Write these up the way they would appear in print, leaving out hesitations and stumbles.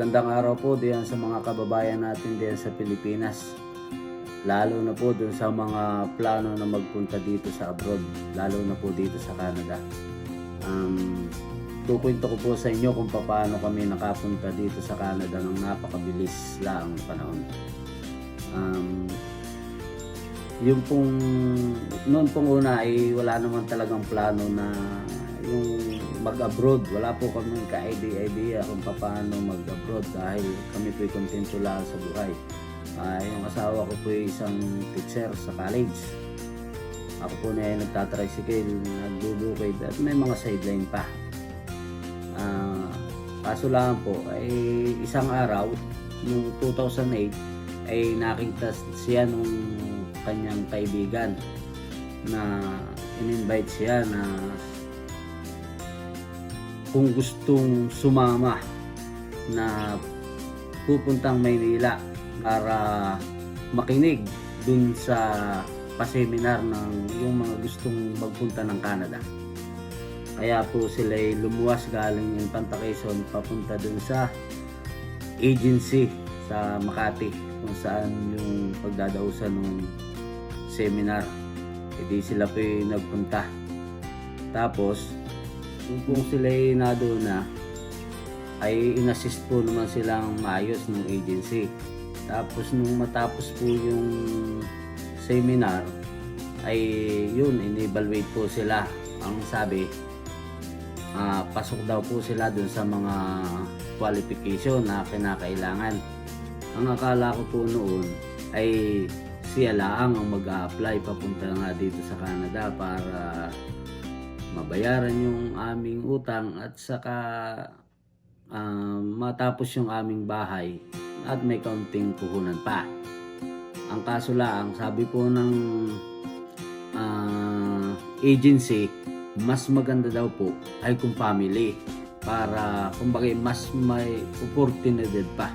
Magandang araw po diyan sa mga kababayan natin diyan sa Pilipinas. Lalo na po dun sa mga plano na magpunta dito sa abroad, lalo na po dito sa Canada. Kukwento ko po sa inyo kung paano kami nakapunta dito sa Canada ng napakabilis lang panahon. Yung pong noon pong una ay wala naman talagang plano na yung mag-abroad. Wala po kami ka-idea kung paano mag-abroad dahil kami po'y kontento lang sa buhay. Yung asawa ko po'y isang teacher sa college. Ako po na nagtatricycle, nagbubukid at may mga sideline pa. Kaso lang po ay isang araw noong 2008 ay nakita siya nung kanyang kaibigan na in-invite siya na kung gustong sumama na pupuntang Maynila para makinig dun sa paseminar ng yung mga gustong magpunta ng Canada. Kaya po sila ay lumuwas galing Infanta Quezon papunta dun sa agency sa Makati kung saan yung pagdadausan ng seminar. Hindi sila po nagpunta. Tapos kung sila ay nadoon na ay inassist po naman silang maayos ng agency. Tapos nung matapos po yung seminar ay yun, in-evaluate po sila. Ang sabi, pasok daw po sila dun sa mga qualification na kinakailangan. Ang akala ko po noon ay siya lang ang mag-a-apply papunta nga dito sa Canada para mabayaran yung aming utang at saka matapos yung aming bahay at may kaunting puhunan pa. Ang kaso lang, sabi po ng agency, mas maganda daw po ay kung family para kumbaga mas may opportunity pa.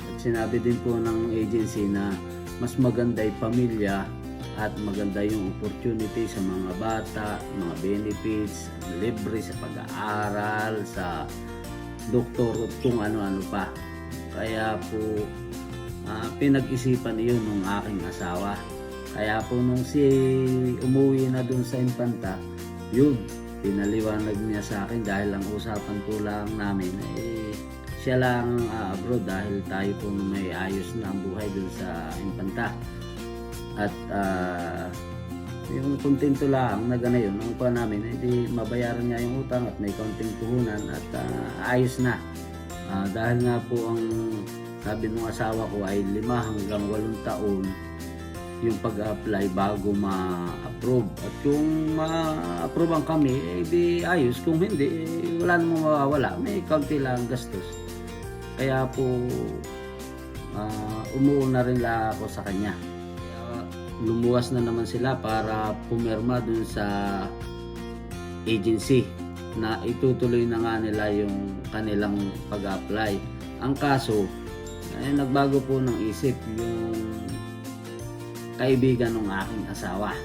At sinabi din po ng agency na mas maganda ay pamilya at maganda yung opportunity sa mga bata, mga benefits, libre sa pag-aaral, sa doktor at kung ano-ano pa. Kaya po pinag-isipan iyon ng aking asawa. Kaya po nung si umuwi na dun sa Infanta, yun, pinaliwanag niya sa akin dahil ang usapan po lang namin ay siya lang abroad dahil tayo po may ayos na ang buhay dun sa Infanta. At yung kontento lang na ganayon ang kuha namin, hindi mabayaran niya yung utang at may kaunting puhunan at ayos na. Dahil nga po ang sabi ng asawa ko ay 5 hanggang 8 taon yung pag-apply bago ma-approve. At kung ma-approve ang kami, eh di ayos. Kung hindi, wala namang mawawala. May kaunti lang gastos. Kaya po umuuna rin lang ako sa kanya. Lumuwas na naman sila para pumirma dun sa agency na itutuloy na nga nila yung kanilang pag-apply. Ang kaso, ay nagbago po ng isip yung kaibigan ng aking asawa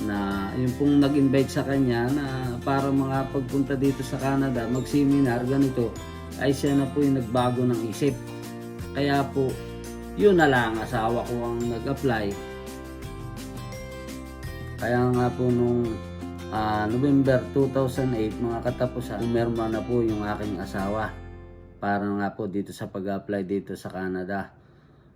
na yung pong nag-invite sa kanya na para makapagpunta dito sa Canada, mag-seminar, ganito, ay siya na po yung nagbago ng isip. Kaya po, yun na lang, asawa ko ang nag-apply. Kaya nga po nung November 2008, mga katapusan, umerma na po yung aking asawa para nga po dito sa pag-apply dito sa Canada.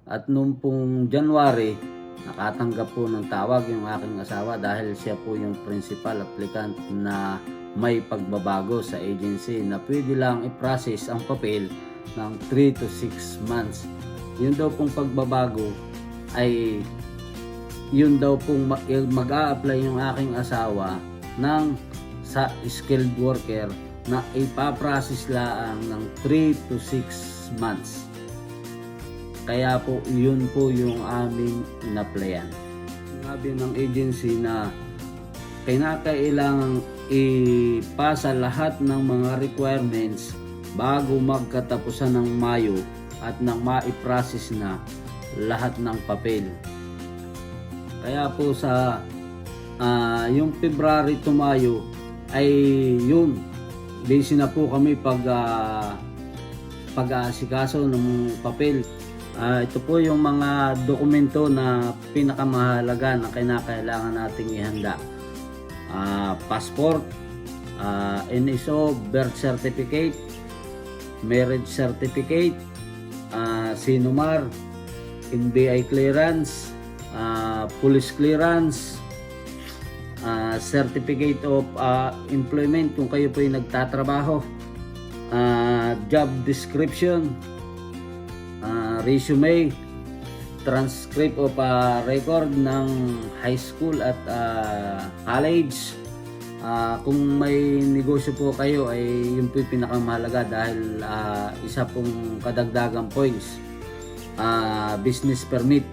At nung pong January, nakatanggap po ng tawag yung aking asawa dahil siya po yung principal applicant na may pagbabago sa agency na pwede lang i-process ang papel ng 3 to 6 months. Yun daw pong pagbabago ay yun daw pong mag-a-apply yung aking asawa ng sa skilled worker na ipaprocess lang ng 3 to 6 months. Kaya po yun po yung aming in-applyan. Sinabi ng agency na kailangang ipasa lahat ng mga requirements bago magkatapusan ng Mayo at nang ma-process na lahat ng papel. Kaya po sa yung February to Mayo ay yun, busy na po kami pag-aasikaso ng papel. Ito po yung mga dokumento na pinakamahalaga na kinakailangan nating ihanda. Passport, NSO, birth certificate, marriage certificate, Sinumar, NBI clearance, police clearance, certificate of employment kung kayo po ay nagtatrabaho, job description, resume, transcript of record ng high school at college. Kung may negosyo po kayo ay yun po yung pinakamahalaga dahil isa pong kadagdagang points, business permit.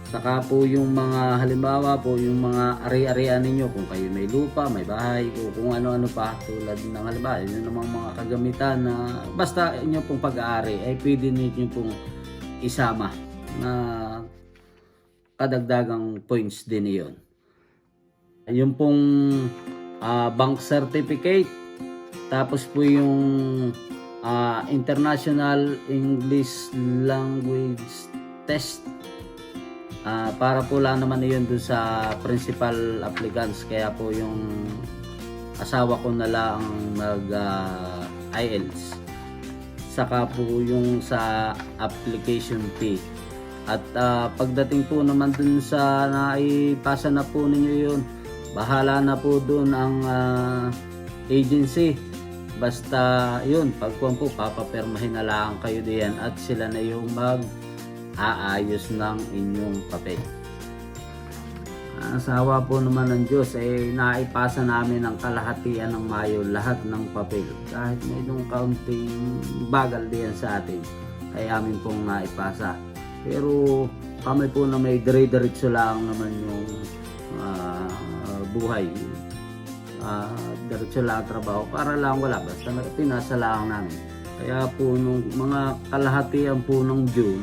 Saka po yung mga halimbawa po yung mga ari-arian ninyo kung kayo may lupa, may bahay o kung ano-ano pa tulad ng halimbawa yun namang mga kagamitan na basta inyo pong pag-aari ay pwede ninyo pong isama na kadagdagang points din iyon. Yung pong bank certificate, tapos po yung International English Language Test, para po lang naman yun dun sa principal applicants, kaya po yung asawa ko na lang mag IELTS. Saka po yung sa application fee. At pagdating po naman dun sa naipasa na po ninyo yun, bahala na po dun ang agency. Basta yun, pagkuhan po, papapermahin na lang kayo diyan at sila na yung mag-aayos ng inyong papel. Asawa po naman ng Diyos ay naipasa namin ang kalahatian ng Mayo lahat ng papel. Kahit may nung kaunting bagal diyan sa atin, ay amin pong naipasa. Pero kami po na may dire-diretso lang naman yung buhay. Diretso lang trabaho para lang wala, basta pinasa lang namin. Kaya po nung mga kalahatian po ng June,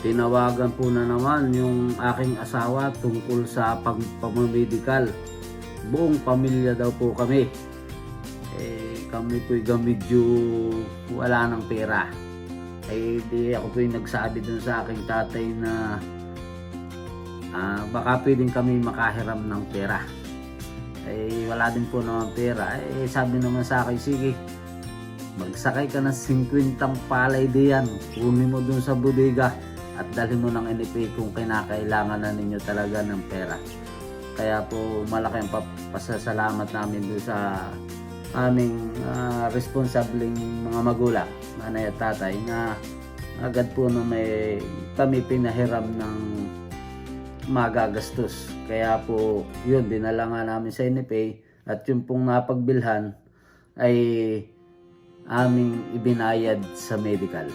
tinawagan po na naman yung aking asawa tungkol sa pagpapamedikal. Buong pamilya daw po kami. Kami po'y medyo wala ng pera. Di ako po'y nagsabi dun sa aking tatay na baka pwedeng kami makahiram ng pera. Wala din po naman pera. Sabi naman sa akin, sige, magsakay ka ng 50 palay diyan. Kunin mo dun sa bodega at dalhin mo ng NFA kung kinakailangan na ninyo talaga ng pera. Kaya po malaki ang pasasalamat namin doon sa aming responsableng mga magulang, nanay at tatay, na agad po na kami pinahiram ng magagastos. Kaya po yun, dinala nga namin sa NFA at yung pong napagbilhan ay aming ibinayad sa medical.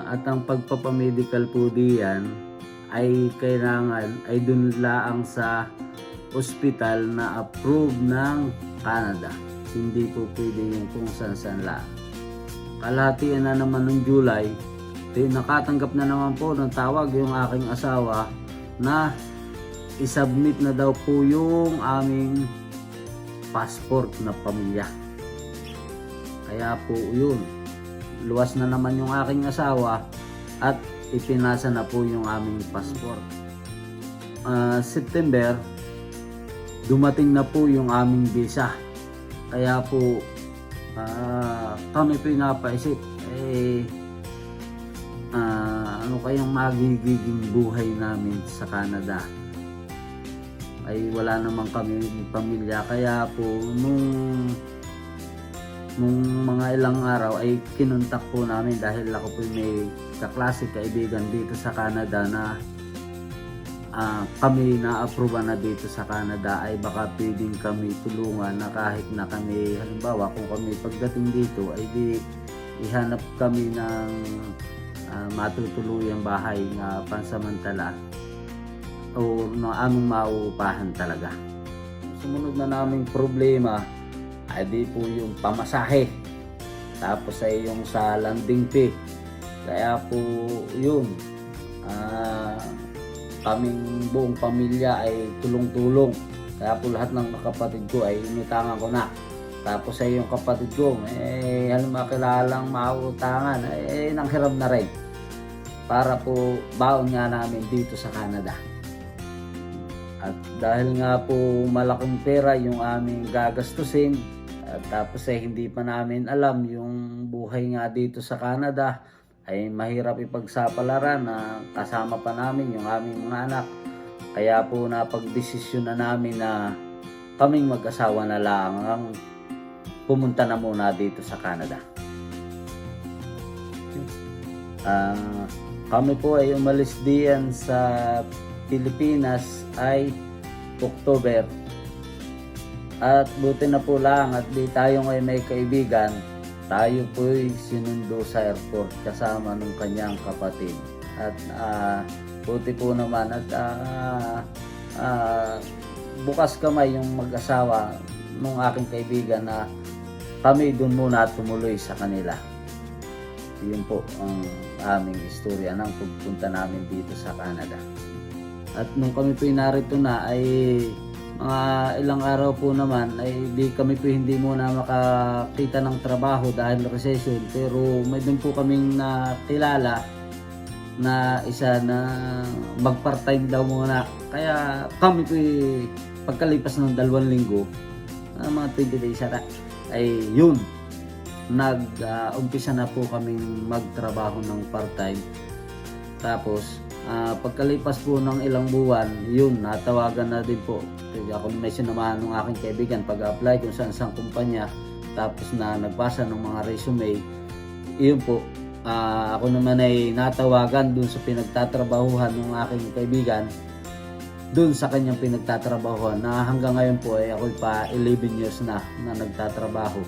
At ang pagpapamedical po diyan ay kailangan ay dun laang sa ospital na approved ng Canada. Hindi po pwede yung kung saan lang. Kalahatian na naman ng July, nakatanggap na naman po ng tawag yung aking asawa na isubmit na daw po yung aming passport na pamilya. Kaya po yun, luwas na naman yung aking asawa at ipinasa na po yung aming passport. September, dumating na po yung aming visa. Kaya po kami pinapaisip, ano kayang magiging buhay namin sa Canada. Ay wala naman kami pamilya, kaya po nung mga ilang araw ay kinontak po namin dahil ako po may kaklase kaibigan dito sa Canada na kami na-approve na dito sa Canada, ay baka pwedeng kami tulungan na kahit na kami, halimbawa kung kami pagdating dito ay ihanap kami ng matutuluyang bahay na pansamantala o na aming mauupahan talaga. Sumunod na naming problema ay di po yung pamasahe, tapos ay yung sa landing fee. Kaya po yun, kaming buong pamilya ay tulong-tulong. Kaya po lahat ng kapatid ko ay inutangan ko na Tapos ay yung kapatid ko, alam makilalang mauutangan, nanghiram na rin. Para po baon nga namin dito sa Canada. At dahil nga po malaking pera yung aming gagastusin, at tapos ay hindi pa namin alam yung buhay nga dito sa Canada, ay mahirap ipagsapalaran na kasama pa namin yung aming mga anak. Kaya po napagdesisyon na namin na kaming mag-asawa na lang ang pumunta na muna dito sa Canada. Kami po ay umalis diyan sa Pilipinas ay October. At buti na po lang at di tayo ngayon may kaibigan, tayo po ay sinundo sa airport kasama ng kanyang kapatid. At buti po naman at bukas kamay yung mag-asawa ng aking kaibigan na kami doon muna tumuloy sa kanila. Yun po ang aming istorya ng pagpunta namin dito sa Canada. At nung kami po narito na ay mga ilang araw po naman ay di kami po hindi muna makakita ng trabaho dahil recession. Pero may doon po kaming nakilala na isa na mag part-time daw muna. Kaya kami po pagkalipas ng 2 linggo, mga 20 days ata, ay yun, umpisa na po kaming magtrabaho ng part-time. Tapos pagkalipas po ng ilang buwan, yun, natawagan na din po. Ako may sinamahan ng aking kaibigan pag-apply kung saan kumpanya. Tapos na nagbasa ng mga resume. Yun po, ako naman ay natawagan dun sa pinagtatrabahuhan ng aking kaibigan, dun sa kanyang pinagtatrabahuhan, na hanggang ngayon po ay ako pa 11 years na nagtatrabaho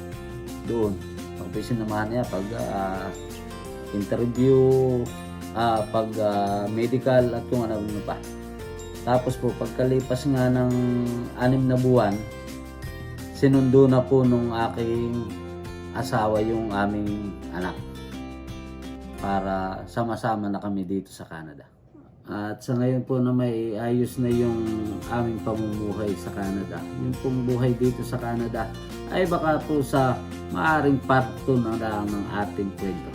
doon. Ako po sinamahan niya pag interview, pag medical at kung ano pa. Tapos po pagkalipas nga ng 6 na buwan, sinundo na po nung aking asawa yung aming anak para sama-sama na kami dito sa Canada. At sa ngayon po na may ayos na yung aming pamumuhay sa Canada. Yung pong buhay dito sa Canada ay baka po sa maaring part 2 na lang ng ating kwento.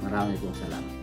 Marami pong salamat.